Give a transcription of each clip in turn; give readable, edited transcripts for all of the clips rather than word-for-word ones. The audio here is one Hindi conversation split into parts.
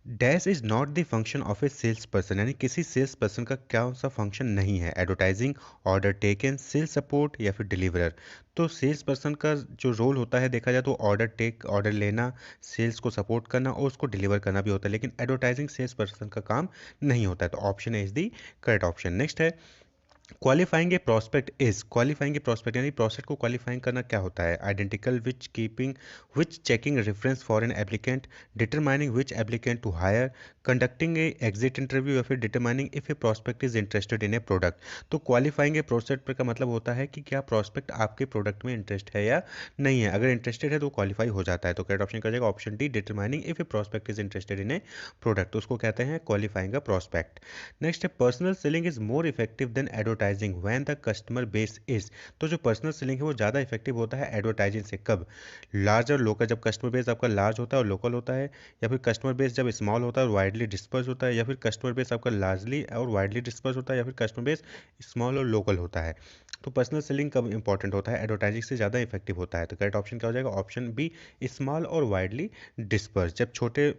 Dash is not the function of a sales person, यानी किसी सेल्स पर्सन का क्या सा फंक्शन नहीं है। Advertising, order taken, sales support या फिर डिलीवरर। तो सेल्स पर्सन का जो रोल होता है देखा जाए तो ऑर्डर लेना, सेल्स को सपोर्ट करना और उसको डिलीवर करना भी होता है, लेकिन एडवर्टाइजिंग सेल्स पर्सन का काम नहीं होता है। तो option A is the correct option. Next है qualifying a prospect is. Qualifying a prospect यानी प्रोस्पेक्ट को क्वालिफाइंग करना क्या होता है? Identical, which checking reference for an applicant, determining which applicant to hire, conducting a exit interview या फिर determining if a prospect is interested in a product. तो क्वालिफाइंग ए प्रोस्पेक्ट का मतलब होता है कि क्या प्रोस्पेक्ट आपके प्रोडक्ट में इंटरेस्ट है या नहीं है। अगर इंटरेस्टेड है तो क्वालिफाई हो जाता है। तो करेक्ट ऑप्शन का जाएगा option D, determining if a prospect is interested in a product, तो उसको कहते हैं क्वालिफाइंग अ प्रोस्पेक्ट। नेक्स्ट है personal selling is more effective than advertising when the customer base is. तो जो पर्सनल सेलिंग है वो ज़्यादा इफेक्टिव होता है एडवर्टाइजिंग से। कब? लार्ज और लोकल, जब कस्टमर बेस आपका लार्ज होता है और लोकल होता है, या फिर कस्टमर बेस जब स्मॉल होता है और वाइडली डिस्पर्स होता है, या फिर कस्टमर बेस आपका लार्जली और वाइडली डिस्पर्स होता है, या फिर कस्टमर बेस स्मॉल और लोकल होता है। तो पर्सनल सेलिंग कब इंपॉर्टेंट होता है? एडवर्टाइजिंग से ज़्यादा इफेक्टिव होता है। तो करेक्ट ऑप्शन क्या हो जाएगा? ऑप्शन बी, स्मॉल और वाइडली डिस्पर्स। जब छोटे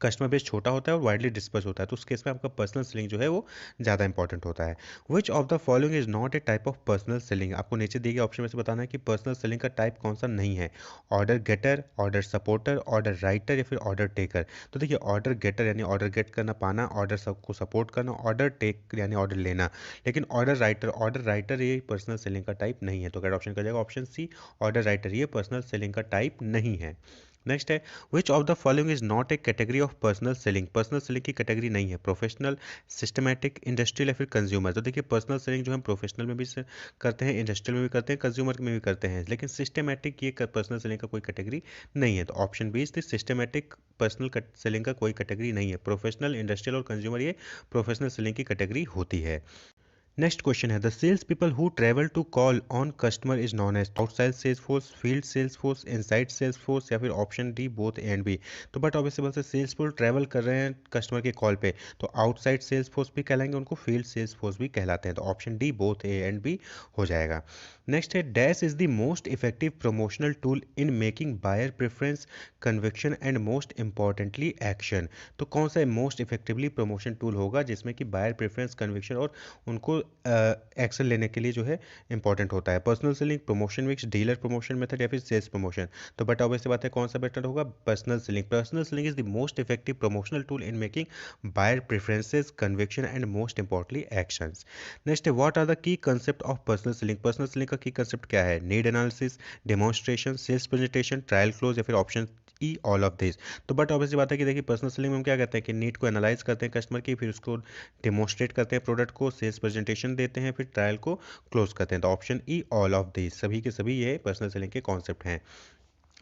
कस्टमर बेस छोटा होता है और वाइडली डिस्पर्स होता है तो उस केस में आपका पर्सनल सेलिंग जो है वो ज़्यादा इंपॉर्टेंट होता है। Which of the following is not a type of personal selling. आपको नीचे दिए गए ऑप्शन में से बताना है कि पर्सनल सेलिंग का टाइप कौन सा नहीं है। Order getter, order supporter, order writer या फिर ऑर्डर टेकर। तो देखिए ऑर्डर गेटर यानी ऑर्डर गेट करना, पाना, ऑर्डर सबको सपोर्ट करना, ऑर्डर टेक यानी ऑर्डर लेना, लेकिन ऑर्डर राइटर ये पर्सनल सेलिंग का टाइप नहीं है। तो करेक्ट ऑप्शन का जाएगा ऑप्शन सी, ऑर्डर राइटर ये पर्सनल सेलिंग का टाइप नहीं है। नेक्स्ट है which of the following is not A category of personal selling. Personal selling की कैटेगरी नहीं है। प्रोफेशनल, सिस्टमैटिक, इंडस्ट्रियल या फिर कंज्यूमर। तो देखिए पर्सनल सेलिंग जो हम प्रोफेशनल में भी करते हैं, इंडस्ट्रियल में भी करते हैं, कंज्यूमर में भी करते हैं, लेकिन सिस्टमैटिक ये पर्सनल सेलिंग का कोई कैटेगरी नहीं है। तो option B is the systematic personal selling का कोई कैटेगरी नहीं है। प्रोफेशनल, इंडस्ट्रियल और कंज्यूमर ये प्रोफेशनल सेलिंग की कैटेगरी होती है। नेक्स्ट क्वेश्चन है the sales people who travel to call on customer is known as outside sales force, field sales force, inside sales force या फिर option D both A and B. तो बट ऑब्वियसली बात है सेल्स पीपल ट्रैवल कर रहे हैं कस्टमर के कॉल पे तो आउटसाइड सेल्स फोर्स भी कहलाएंगे, उनको फील्ड सेल्स फोर्स भी कहलाते हैं। तो option D both A and B हो जाएगा। नेक्स्ट है dash is the most effective promotional tool in making buyer preference conviction and most importantly action. तो कौन सा मोस्ट इफेक्टिवली प्रमोशन टूल होगा जिसमें कि बायर प्रेफरेंस कन्विक्शन और उनको एक्शन लेने के लिए जो है इंपॉर्टेंट होता है? Personal selling, promotion mix, dealer promotion method या फिर सेल्स प्रमोशन। तो बट ऑब्वियसली बात है कौन सा बेटर होगा? Personal selling. Personal selling is the most effective promotional tool in making buyer preferences conviction and most importantly actions. Next है what are the key concept of personal selling. Personal selling का की कंसेप्ट क्या है? Need analysis, demonstration, sales presentation, trial close या फिर option E all of this. तो बट ऑब्वियसली बात है कि देखिए पर्सनल सेलिंग में हम क्या कहते हैं कि नीड को एनालाइज करते हैं कस्टमर की, फिर उसको डेमोस्ट्रेट करते हैं प्रोडक्ट को, सेल्स प्रेजेंटेशन देते हैं, फिर ट्रायल को क्लोज करते हैं। तो option E all of this सभी के सभी ये पर्सनल सेलिंग के कॉन्सेप्ट हैं।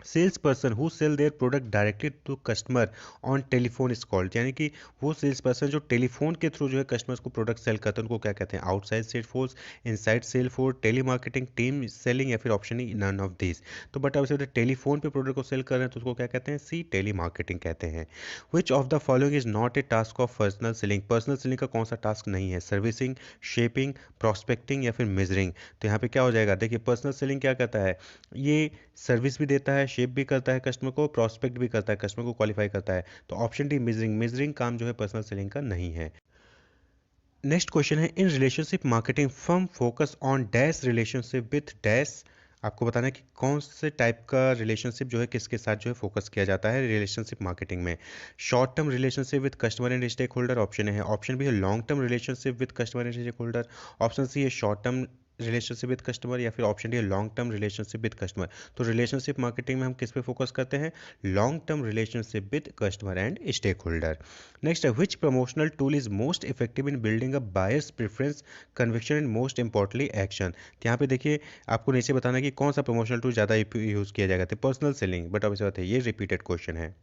Sales person who sell their product directly to customer on telephone is called, यानी कि वो सेल्स पर्सन जो टेलीफोन के थ्रू जो है कस्टमर्स को प्रोडक्ट सेल करते हैं उनको क्या कहते हैं? Outside sale force, inside sale force, telemarketing, team selling या फिर option E none of this. तो बट अब टेलीफोन पे प्रोडक्ट को सेल कर रहे हैं तो उसको क्या कहते हैं? सी टेली मार्केटिंग कहते हैं। Which of the following is not a task of personal selling. Personal selling का कौन सा टास्क नहीं है? सर्विसिंग, शेपिंग, प्रोस्पेक्टिंग या फिर मेजरिंग। तो यहाँ पे क्या हो जाएगा? देखिए पर्सनल सेलिंग क्या कहता है? ये सर्विस भी देता है, शेप भी करता है कस्टमर को, प्रोस्पेक्ट भी करता है कस्टमर को, क्वालिफाई करता है। तो ऑप्शन डी मेजरिंग। मेजरिंग काम जो है पर्सनल सेलिंग का नहीं है। नेक्स्ट क्वेश्चन है in relationship marketing firm focus on dash relationship with dash. आपको बताना है कि कौन से टाइप का रिलेशनशिप जो है किसके साथ जो है फोकस किया जाता है रिलेशनशिप मार्केटिंग में? Short term relationship with customer and stakeholder option है। ऑप्शन बी है long term relationship with customer and stakeholder. Option C है short term relationship with customer या फिर ऑप्शन डी है long term relationship with customer. तो रिलेशनशिप मार्केटिंग में हम किस पे फोकस करते हैं? Long term relationship with customer and stakeholder. Next है which promotional tool is most effective in building a buyers preference conviction and most importantly action. तो यहाँ पे देखिए आपको नीचे बताना है कि कौन सा प्रमोशनल टूल ज़्यादा यूज़ किया जाएगा? तो पर्सनल सेलिंग, बट अब इस बात है ये रिपीटेड क्वेश्चन है।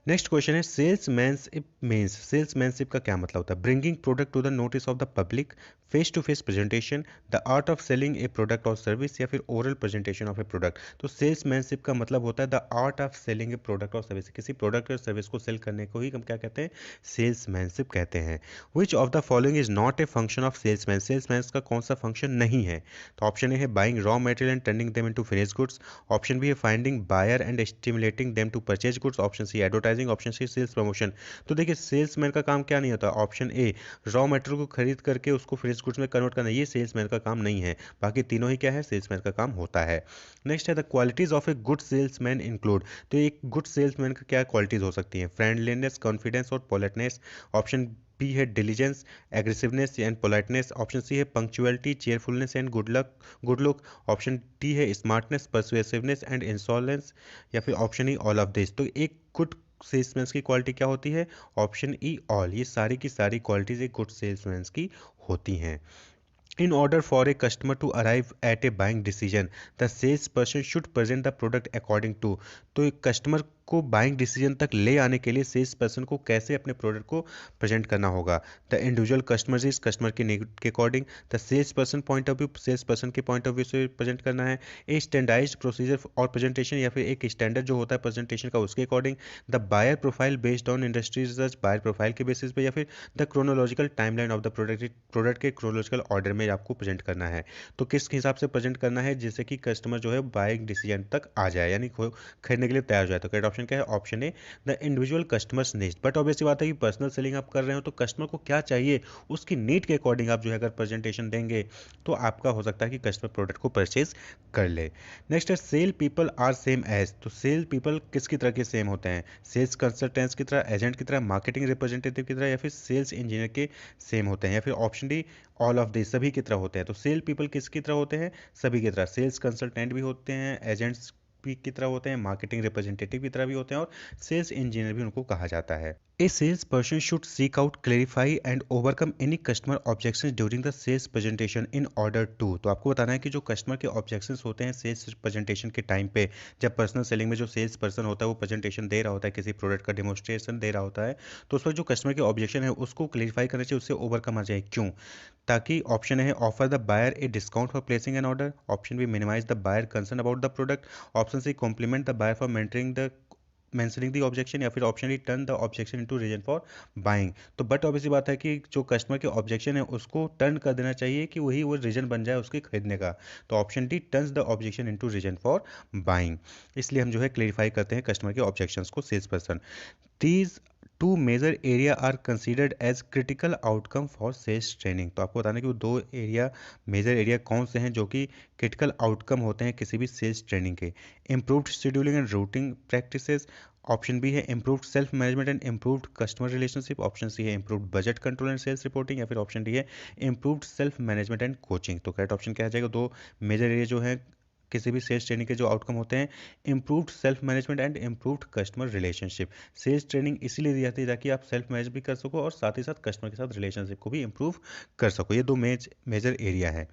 नेक्स्ट क्वेश्चन है सेल्समैनशिप मीन्स सेल्समैनशिप का क्या मतलब होता है? Bringing product to the notice of the public, face to face presentation, the art of selling a product और सर्विस, या फिर oral presentation of a product. तो सेल्समैनशिप का मतलब होता है the art of selling a product और सर्विस। किसी प्रोडक्ट और सर्विस को सेल करने को ही हम क्या कहते हैं? सेल्समैनशिप कहते हैं। Which of the following is not a function of salesman? Salesman का कौन सा फंक्शन नहीं है? तो ऑप्शन ए है buying raw material and turning them into finished goods, option B है finding buyer and stimulating them to purchase goods, option C advertising, option C sales promotion. तो देखिए सेल्समैन का काम क्या नहीं होता? ऑप्शन ए रॉ मटेरियल को खरीद करके उसको फिनिश गुड्स में कन्वर्ट करना, ये सेल्समैन का काम नहीं है। बाकी तीनों ही क्या है? सेल्समैन का काम होता है। नेक्स्ट है the qualities of a good salesman include. तो एक गुड सेल्समैन का क्या क्वालिटीज हो सकती हैं? फ्रेंडलीनेस, कॉन्फिडेंस और पोलाइटनेस, ऑप्शन बी है diligence, aggressiveness and politeness, option C है punctuality, cheerfulness and good look, option D है स्मार्टनेस, परसुएसिवनेस एंड इंसॉलेंस, या फिर option E all of this. तो एक गुड सेल्समैन की क्वालिटी क्या होती है? Option E all. ये सारी की सारी क्वालिटीज एक गुड सेल्समैन की होती हैं। In order for a customer to arrive at a buying decision, the salesperson should present the product according to। तो एक कस्टमर को बाइंग डिसीजन तक ले आने के लिए सेल्स पर्सन को कैसे अपने प्रोडक्ट को प्रेजेंट करना होगा? The individual customer is customer के नीड के according, the sales person point of view sales person के पॉइंट ऑफ व्यू से प्रेजेंट करना है, ए स्टैंडर्डाइज्ड प्रोसीजर और प्रेजेंटेशन, या फिर एक स्टैंडर्ड जो होता है प्रेजेंटेशन का उसके according, the buyer profile based on industry research, buyer profile के बेसिस पे, या फिर the chronological timeline of the product के क्रोनोलॉजिकल ऑर्डर में आपको प्रेजेंट करना है। तो किस हिसाब से प्रेजेंट करना है जिससे कि कस्टमर जो है बाइंग डिसीजन तक आ जाए, यानी खरीदने के लिए तैयार हो जाए? तो करेक्ट ऑप्शन क्या है? Option A the individual customers need. But obviously बात है कि पर्सनल सेलिंग आप कर रहे हो तो कस्टमर को क्या चाहिए उसकी नीड के अकॉर्डिंग आप जो है अगर प्रेजेंटेशन देंगे तो आपका हो सकता है कि कस्टमर प्रोडक्ट को परचेज कर ले। नेक्स्ट है sale people are same as. तो सेल पीपल किसकी तरह के सेम होते हैं? सेल्स कंसल्टेंट्स की तरह, एजेंट की तरह, मार्केटिंग रिप्रेजेंटेटिव की तरह, या फिर सेल्स इंजीनियर के सेम होते हैं, या फिर option D all of this सभी की तरह होते हैं? तो सेल पीपल किसकी तरह होते हैं? सभी की तरह। सेल्स कंसल्टेंट भी होते हैं, एजेंट्स भी की तरह होते हैं, मार्केटिंग रिप्रेजेंटेटिव की तरह भी होते हैं, और सेल्स इंजीनियर भी उनको कहा जाता है। A sales person should seek out, clarify and overcome any customer objections during the sales presentation in order to. तो आपको बताना है कि जो कस्टमर के ऑब्जेक्शंस होते हैं सेल्स प्रेजेंटेशन के टाइम पे, जब पर्सनल सेलिंग में जो सेल्स पर्सन होता है वो प्रेजेंटेशन दे रहा होता है, किसी प्रोडक्ट का डेमोस्ट्रेशन दे रहा होता है, तो उस पर जो कस्टमर के ऑब्जेक्शन है उसको क्लेरिफाई करना चाहिए, उससे ओवरकम आ जाए। क्यों? ताकि ऑप्शन है offer the buyer a discount for placing an order, option B minimise the buyer concern about the product, option C compliment the buyer for mentoring the mentioning the objection, या फिर option D turn the objection into reason for buying. तो बट ऑब्वियसली बात है कि जो कस्टमर के ऑब्जेक्शन है उसको टर्न कर देना चाहिए कि वही वो रीजन बन जाए उसके खरीदने का। तो option D turns the objection into reason for buying. इसलिए हम जो है क्लेरिफाई करते हैं कस्टमर के ऑब्जेक्शंस को sales person. These two major area are considered as critical outcome for sales training. तो आपको बताना है कि वो दो एरिया मेजर एरिया कौन से हैं जो कि क्रिटिकल आउटकम होते हैं किसी भी सेल्स ट्रेनिंग के? Improved scheduling and routing practices, option B है improved self management and improved customer relationship, option C है improved budget control and sales reporting, या फिर ऑप्शन डी है improved self management and coaching. तो करेक्ट ऑप्शन क्या आ जाएगा? दो मेजर एरिया जो है किसी भी सेल्स ट्रेनिंग के जो आउटकम होते हैं, improved self management and improved customer relationship. Sales training इसीलिए दी जाती है ताकि आप सेल्फ मैनेज भी कर सको और साथ ही साथ कस्टमर के साथ रिलेशनशिप को भी इम्प्रूव कर सको। ये दो मेजर एरिया है।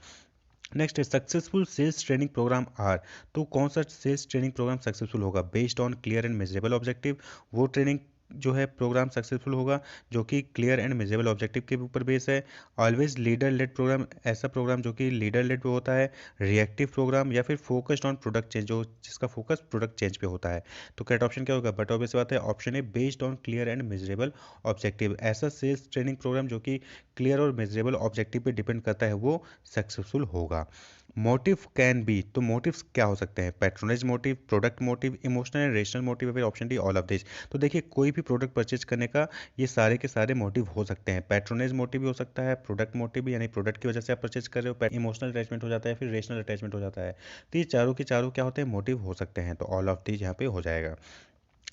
नेक्स्ट है successful sales training programme are. तो कौन सा सेल्स ट्रेनिंग प्रोग्राम सक्सेसफुल होगा? Based on clear and measurable objective. वो ट्रेनिंग जो है प्रोग्राम सक्सेसफुल होगा जो कि क्लियर एंड मेजरेबल ऑब्जेक्टिव के ऊपर बेस है। ऑलवेज लीडर लेड प्रोग्राम, ऐसा प्रोग्राम जो कि लीडर लेड पे होता है। रिएक्टिव प्रोग्राम, या फिर फोकस्ड ऑन प्रोडक्ट चेंज, जो जिसका फोकस प्रोडक्ट चेंज पे होता है। तो करेक्ट ऑप्शन क्या होगा? बट ऑब्वियस बात है ऑप्शन है based on clear and measurable objective. ऐसा सेल्स ट्रेनिंग प्रोग्राम जो कि क्लियर और मेजरेबल ऑब्जेक्टिव पे डिपेंड करता है वो सक्सेसफुल होगा। Motive can be. तो मोटिव्स क्या हो सकते हैं? Patronage motive, product motive, emotional and rational motive, फिर option D all of this. तो देखिए कोई भी प्रोडक्ट परचेज करने का ये सारे के सारे मोटिव हो सकते हैं। पैट्रोनेज मोटिव भी हो सकता है, प्रोडक्ट मोटिव भी यानी प्रोडक्ट की वजह से आप परचेज कर रहे हो, इमोशनल अटैचमेंट हो जाता है, फिर रेशनल अटैचमेंट हो जाता है। तो ये चारों के चारों क्या होते हैं? मोटिव हो सकते हैं। तो ऑल ऑफ दीज यहाँ पे हो जाएगा।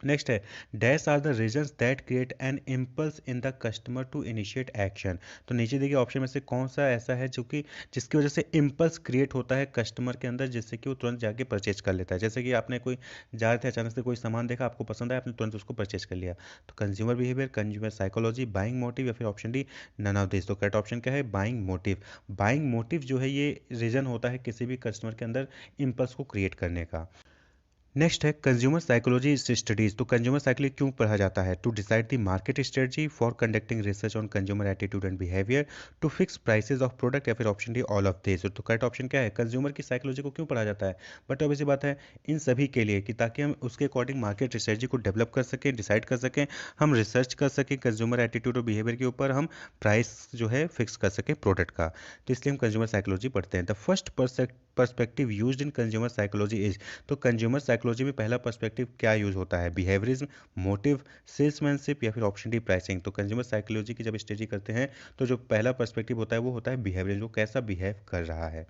नेक्स्ट है dash are the reasons that create an impulse in the customer to initiate action. तो नीचे देखिए ऑप्शन में से कौन सा ऐसा है जो कि जिसकी वजह से इम्पल्स क्रिएट होता है कस्टमर के अंदर जिससे कि वो तुरंत जाके परचेज कर लेता है? जैसे कि आपने कोई जा रहे थे अचानक से कोई सामान देखा आपको पसंद आया आपने तुरंत उसको परचेज कर लिया। तो consumer behaviour, consumer psychology, buying motive, या फिर option D none of this. तो करेक्ट ऑप्शन क्या है? Buying motive. बाइंग मोटिव जो है ये रीजन होता है किसी भी कस्टमर के अंदर इम्पल्स को क्रिएट करने का। नेक्स्ट है कंज्यूमर साइकोलॉजी स्टडीज। तो कंज्यूमर साइकोलॉजी क्यों पढ़ा जाता है? To decide the market strategy, for conducting research on consumer attitude and behaviour, to fix prices of product, या फिर option D all of this. तो करेक्ट ऑप्शन क्या है? कंज्यूमर की साइकोलॉजी को क्यों पढ़ा जाता है? बट ऑब्वियस बात है, इन सभी के लिए कि ताकि हम उसके अकॉर्डिंग मार्केट स्ट्रेटजी को डेवलप कर सकें, डिसाइड कर सकें, हम रिसर्च कर सकें कंज्यूमर एटीट्यूड और बिहेवियर के ऊपर, हम प्राइस जो है फिक्स कर सकें प्रोडक्ट का। तो इसलिए हम कंज्यूमर साइकोलॉजी पढ़ते हैं। The first perspective used in consumer psychology is. तो कंज्यूमर साइकोलॉजी में पहला पर्सपेक्टिव क्या यूज होता है? बिहेवियरिज्म, मोटिव, सेल्समैनशिप, या फिर ऑप्शन डी प्राइसिंग। तो कंज्यूमर साइकोलॉजी की जब स्टडी करते हैं तो जो पहला पर्सपेक्टिव होता है वो होता है बिहेवियर, जो कैसा बिहेव कर रहा है,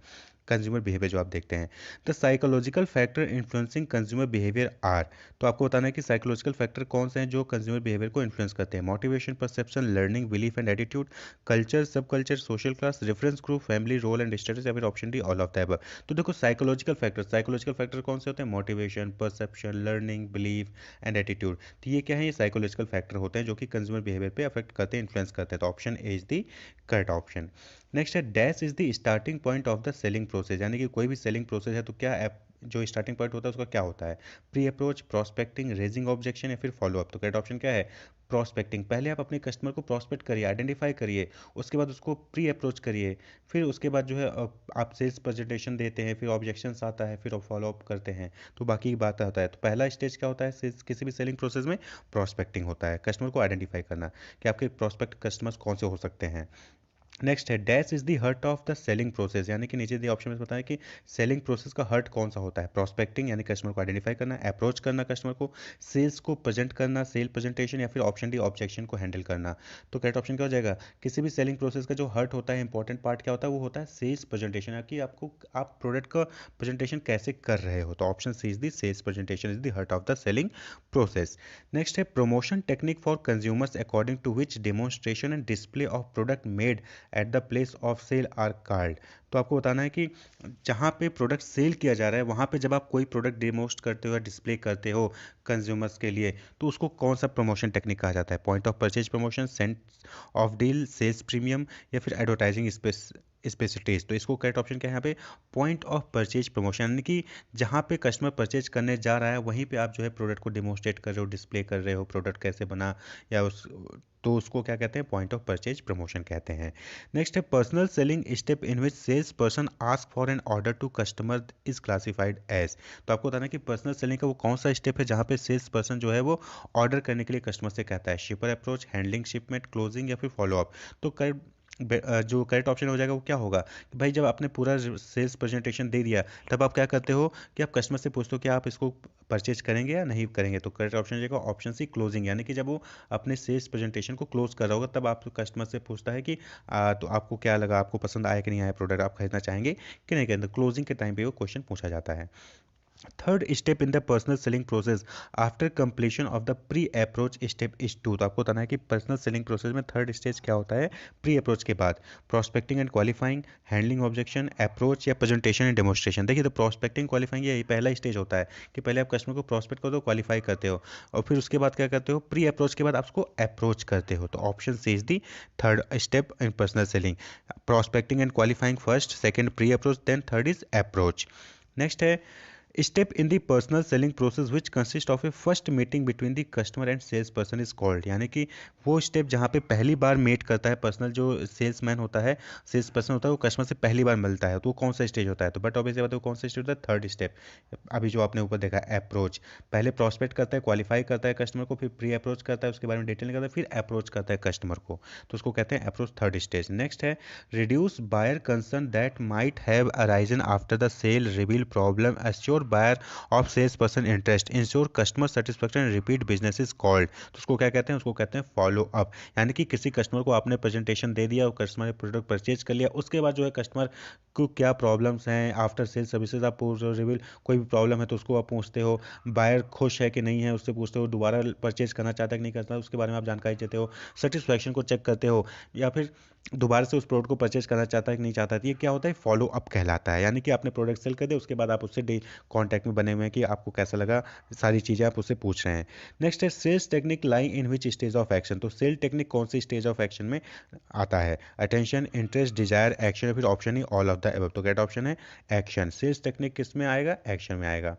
कंज्यूमर बिहेवियर जो आप देखते हैं। The psychological factor influencing consumer behaviour are. तो आपको बताना है कि साइकोलॉजिकल फैक्टर कौन से हैं जो कंज्यूमर बिहेवियर को इन्फ्लुएंस करते हैं। Motivation, perception, learning, belief and attitude, culture, subculture, social class, reference group, family, role and status, या फिर option D all of the above. तो देखो साइकोलॉजिकल फैक्टर कौन से होते हैं? Motivation, perception, learning, belief and attitude. तो ये क्या है? ये साइकोलॉजिकल फैक्टर होते हैं जो कि कंज्यूमर बिहेवियर पे अफेक्ट करते हैं, इन्फ्लुएंस करते हैं। तो option A is the correct option. Next है dash is the starting point of the selling process. यानी कि कोई भी सेलिंग प्रोसेस है तो क्या ऐप जो स्टार्टिंग पॉइंट होता है उसका क्या होता है? Pre approach, prospecting, raising objection, या फिर फॉलो अप। तो करेक्ट ऑप्शन क्या है? प्रोस्पेक्टिंग। पहले आप अपने कस्टमर को प्रोस्पेक्ट करिए, आइडेंटिफाई करिए, उसके बाद उसको प्री अप्रोच करिए, फिर उसके बाद जो है आप सेल्स प्रेजेंटेशन देते हैं, फिर ऑब्जेक्शंस आता है, फिर फॉलो अप करते हैं, तो बाकी की बात आता है। तो पहला स्टेज क्या होता है किसी भी सेलिंग प्रोसेस में? प्रोस्पेक्टिंग होता है, कस्टमर को आइडेंटिफाई करना कि आपके प्रोस्पेक्ट कस्टमर्स कौन से हो सकते हैं। नेक्स्ट है dash is the heart of the selling process. यानी कि नीचे दिए ऑप्शन में बताया कि सेलिंग प्रोसेस का हर्ट कौन सा होता है? प्रोस्पेक्टिंग यानी कस्टमर को आइडेंटिफाई करना, अप्रोच करना कस्टमर को, सेल्स को प्रेजेंट करना, सेल प्रेजेंटेशन, या फिर ऑप्शन डी ऑब्जेक्शन को हैंडल करना। तो करेक्ट ऑप्शन क्या हो जाएगा? किसी भी सेलिंग प्रोसेस का जो हर्ट होता है, इंपॉर्टेंट पार्ट क्या होता है? वो होता है सेल्स प्रेजेंटेशन, कि आपको आप प्रोडक्ट का प्रेजेंटेशन कैसे कर रहे हो। तो option C is the sales presentation is the heart of the selling process. Next है promotion technique for consumers according to which demonstration and display of product made at the place of sale are called. तो आपको बताना है कि जहाँ पे प्रोडक्ट सेल किया जा रहा है वहाँ पे जब आप कोई प्रोडक्ट डेमोस्ट करते हो या डिस्प्ले करते हो कंज्यूमर्स के लिए, तो उसको कौन सा प्रमोशन टेक्निक कहा जाता है? Point of purchase promotion, cent off deal, sales premium, या फिर एडवर्टाइजिंग स्पेसिलिटीज। तो इसको करेक्ट ऑप्शन क्या है यहाँ पे? Point of purchase promotion. यानी कि जहाँ पे कस्टमर परचेज करने जा रहा है वहीं पे आप जो है प्रोडक्ट को डेमोस्ट्रेट कर रहे हो, डिस्प्ले कर रहे हो, प्रोडक्ट कैसे बना, या उस तो उसको क्या कहते हैं? पॉइंट ऑफ परचेज प्रमोशन कहते हैं। नेक्स्ट है personal selling step in which sales person ask for an order to customer is classified as. तो आपको बताना है कि पर्सनल सेलिंग का वो कौन सा स्टेप है जहाँ पे सेल्स पर्सन जो है वो ऑर्डर करने के लिए कस्टमर से कहता है? शिपर अप्रोच, हैंडलिंग शिपमेंट, क्लोजिंग, या फिर फॉलो अप। तो जो करेक्ट ऑप्शन हो जाएगा वो क्या होगा कि भाई जब आपने पूरा सेल्स प्रेजेंटेशन दे दिया तब आप क्या करते हो कि आप कस्टमर से पूछते हो कि आप इसको परचेज करेंगे या नहीं करेंगे। तो करेक्ट ऑप्शन हो जाएगा ऑप्शन सी क्लोजिंग। यानी कि जब वो अपने सेल्स प्रेजेंटेशन को क्लोज कर रहा होगा तब आप कस्टमर से पूछता है कि तो आपको क्या लगा, आपको पसंद आया कि नहीं आया प्रोडक्ट, आप खरीदना चाहेंगे कि नहीं करेंगे। क्लोजिंग के टाइम पे वो क्वेश्चन पूछा जाता है। Third step in the personal selling process after completion of the pre approach step is to. तो आपको बताना है कि पर्सनल सेलिंग प्रोसेस में थर्ड स्टेज क्या होता है प्री अप्रोच के बाद? Prospecting and qualifying, handling objection, approach, या प्रेजेंटेशन एंड डेमोस्ट्रेशन। देखिए तो प्रोस्पेक्टिंग क्वालिफाइंग ये पहला स्टेज होता है कि पहले आप कस्टमर को प्रोस्पेक्ट करते हो, क्वालिफाई करते हो, और फिर उसके बाद क्या करते हो? प्री अप्रोच के बाद आप उसको अप्रोच करते हो। तो option C is the third step in personal selling. Prospecting and qualifying first, second pre approach, then third is approach. Next है step in the personal selling process which consist of a first meeting between the customer and salesperson is called. यानी कि वो स्टेप जहाँ पे पहली बार मीट करता है पर्सनल जो सेल्समैन होता है, सेल्स पर्सन होता है, वो कस्टमर से पहली बार मिलता है, तो वो कौन सा स्टेज होता है? तो बट ऑब्वियसली बात है वो कौन सा स्टेज होता है? Third step. अभी जो आपने ऊपर देखा अप्रोच, पहले प्रोस्पेक्ट करता है, क्वालिफाई करता है कस्टमर को, फिर प्री अप्रोच करता है, उसके बारे में डिटेल करता है, फिर अप्रोच करता है कस्टमर को, तो उसको कहते हैं अप्रोच, थर्ड स्टेज। नेक्स्ट है reduce buyer concern that might have arisen after the sale, reveal problem, assure buyer of sales person interest, ensure customer satisfaction and repeat business is called. तो उसको क्या कहते हैं? उसको कहते हैं फॉलो अप। यानी कि किसी कस्टमर को आपने प्रेजेंटेशन दे दिया और कस्टमर ने प्रोडक्ट परचेज कर लिया, उसके बाद जो है कस्टमर को क्या प्रॉब्लम्स हैं, आफ्टर सेल सर्विसेज आप पूछ रहे हो, रिवील कोई भी प्रॉब्लम है तो उसको आप पूछते हो, बायर खुश है कि नहीं है उससे पूछते हो, दोबारा परचेज करना चाहता है कि नहीं करता उसके बारे में आप जानकारी देते हो, सेटिस्फैक्शन को चेक करते हो, या फिर दोबारा से उस प्रोडक्ट को परचेज करना चाहता है कि नहीं चाहता है। तो ये क्या होता है? फॉलो अप कहलाता है। यानी कि आपने प्रोडक्ट सेल कर दिया उसके बाद आप उससे कॉन्टैक्ट में बने हुए हैं कि आपको कैसा लगा, सारी चीज़ें आप उससे पूछ रहे हैं। नेक्स्ट है sales technique lie in which stage of action. तो सेल टेक्निक कौन सी स्टेज ऑफ एक्शन में आता है? अटेंशन, इंटरेस्ट, डिजायर, एक्शन, या फिर option E all of the above. तो करेक्ट ऑप्शन है एक्शन। सेल्स टेक्निक किस में आएगा? एक्शन में आएगा।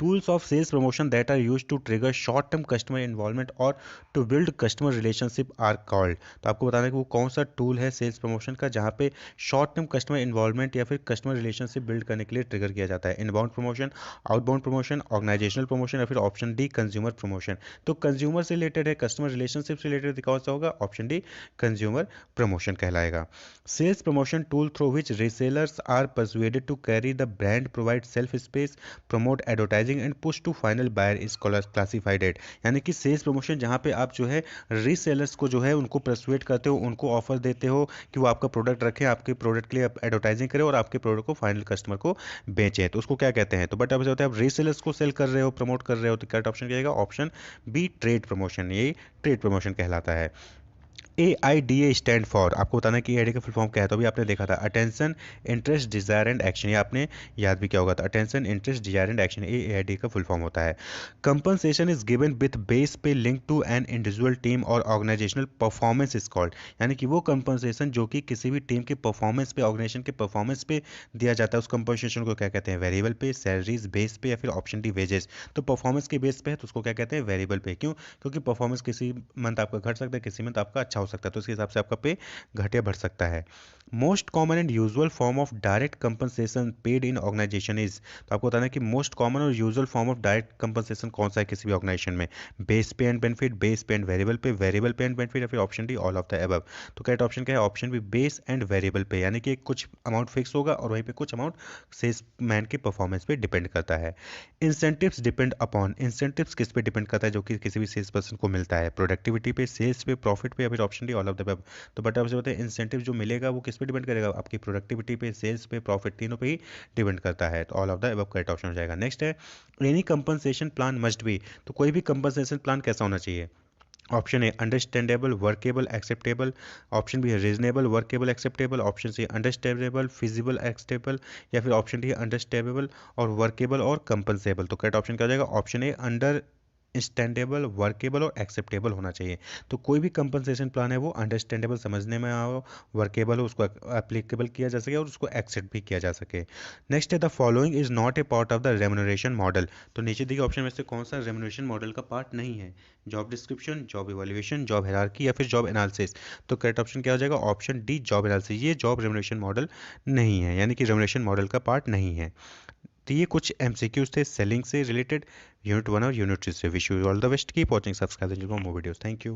Tools of sales promotion that are use to trigger short term customer involvement और to build customer relationship are called. तो आपको बताना है कि वो कौन सा टूल है सेल्स प्रमोशन का जहाँ पे शॉर्ट टर्म कस्टमर इन्वॉल्वमेंट या फिर कस्टमर रिलेशनशिप बिल्ड करने के लिए ट्रिगर किया जाता है। Inbound promotion, outbound promotion, organisational promotion या फिर ऑप्शन डी कंज्यूमर प्रमोशन। तो कंज्यूमर से रिलेटेड है, कस्टमर रिलेशनशिप से रिलेटेड कौन सा होगा? ऑप्शन डी कंज्यूमर प्रमोशन कहलाएगा। Sales promotion tool through which resellers are persuaded to carry the brand, provide self space, promote advertising and push to final buyer is classified at। यानी कि सेल्स प्रमोशन जहाँ पे आप जो है रीसेलर्स को जो है उनको परसुएट करते हो, उनको ऑफर देते हो कि वो आपका प्रोडक्ट रखें, आपके प्रोडक्ट के लिए एडवर्टाइजिंग करें और आपके प्रोडक्ट को फाइनल कस्टमर को बेचें, तो उसको क्या कहते हैं? तो बट अब होता है आप रीसेलर्स को सेल कर रहे हो, प्रमोट कर रहे हो, तो करेक्ट ऑप्शन क्या आएगा? Option B trade promotion. ये ट्रेड प्रमोशन कहलाता है। AIDA स्टैंड फॉर, आपको बताना है कि AIDA का फुल फॉर्म क्या है, तो अभी आपने देखा था attention, interest, desire and action. ये आपने याद भी किया होगा, तो attention, interest, desire and action, ये AIDA का फुल फॉर्म होता है। Compensation is given with base pay link to an individual team और ऑर्गेनाइजेशनल परफॉर्मेंस इज कॉल्ड। यानी कि वो कंपनसेशन जो कि किसी भी टीम के परफॉर्मेंस पे, ऑर्गेनाइजेशन के परफॉर्मेंस पे दिया जाता है, उस कंपनसेशन को क्या कहते हैं? वेरिएबल पे, सैलरीज, बेस पे या फिर ऑप्शन डी वेजेस। तो परफॉर्मेंस के बेस पे है तो उसको क्या कहते हैं? वेरिएबल पे। क्यों? क्योंकि परफॉर्मेंस किसी मंथ आपका घट सकता है, किसी मंथ आपका अच्छा हो सकता है, तो उसके हिसाब से आपका पे घट या बढ़ सकता है। Most common and usual form of direct compensation paid in organisation is, तो आपको बताना है कि मोस्ट कॉमन और usual form of direct compensation कौन सा है किसी भी ऑर्गेनाइजेशन में? Base pay and benefit, base pay and variable pay, variable pay and benefit या फिर option D all of the above. तो करेक्ट ऑप्शन क्या है? Option B base and variable pay, यानी कि कुछ अमाउंट फिक्स होगा और वहीं पे कुछ अमाउंट सेल्समैन के परफॉर्मेंस पे डिपेंड करता है। इंसेंटिव्स डिपेंड अपॉन, इंसेंटिव्स किस पे डिपेंड करता है जो कि किसी भी सेल्स पर्सन को मिलता है? प्रोडक्टिविटी पे, सेल्स पे, प्रॉफिट पे या फिर option D all of the above. तो बट आपसे बताए इंसेंटिव जो मिलेगा वो किस पे डिपेंड करेगा? आपकी प्रोडक्टिविटी पे, सेल्स पे, प्रॉफिट, तीनों पे ही डिपेंड करता है, तो all of the above correct option हो जाएगा। नेक्स्ट है any compensation plan must be, तो कोई भी कंपनसेशन प्लान कैसा होना चाहिए? Option A understandable, workable, acceptable, option B है reasonable, workable, acceptable, option C understandable, feasible, acceptable या फिर ऑप्शन डी अंडरस्टैंडेबल और वर्केबल और कंपनसेबल। तो करेक्ट ऑप्शन क्या हो जाएगा? Option A understandable, workable और एक्सेप्टेबल होना चाहिए। तो कोई भी कंपनसेशन प्लान है वो अंडरस्टैंडेबल समझने में आओ, वर्केबल हो, उसको एप्लीकेबल किया जा सके और उसको एक्सेप्ट भी किया जा सके। नेक्स्ट है the following is not a part of the remuneration model, तो नीचे दिए ऑप्शन में से कौन सा रेम्यूनरेशन मॉडल का पार्ट नहीं है? Job description, job evaluation, job hierarchy या फिर जॉब एनालिसिस। तो करेक्ट ऑप्शन क्या हो जाएगा? Option D job analysis. ये जॉब रेम्यूनरेशन मॉडल नहीं है, यानी कि रेम्यूनरेशन मॉडल का पार्ट नहीं है। तो ये कुछ एमसीक्यूज थे सेलिंग से रिलेटेड यूनिट 1 और यूनिट 2 से। Wish you all the best, keep watching, subscribe more videos. Thank you.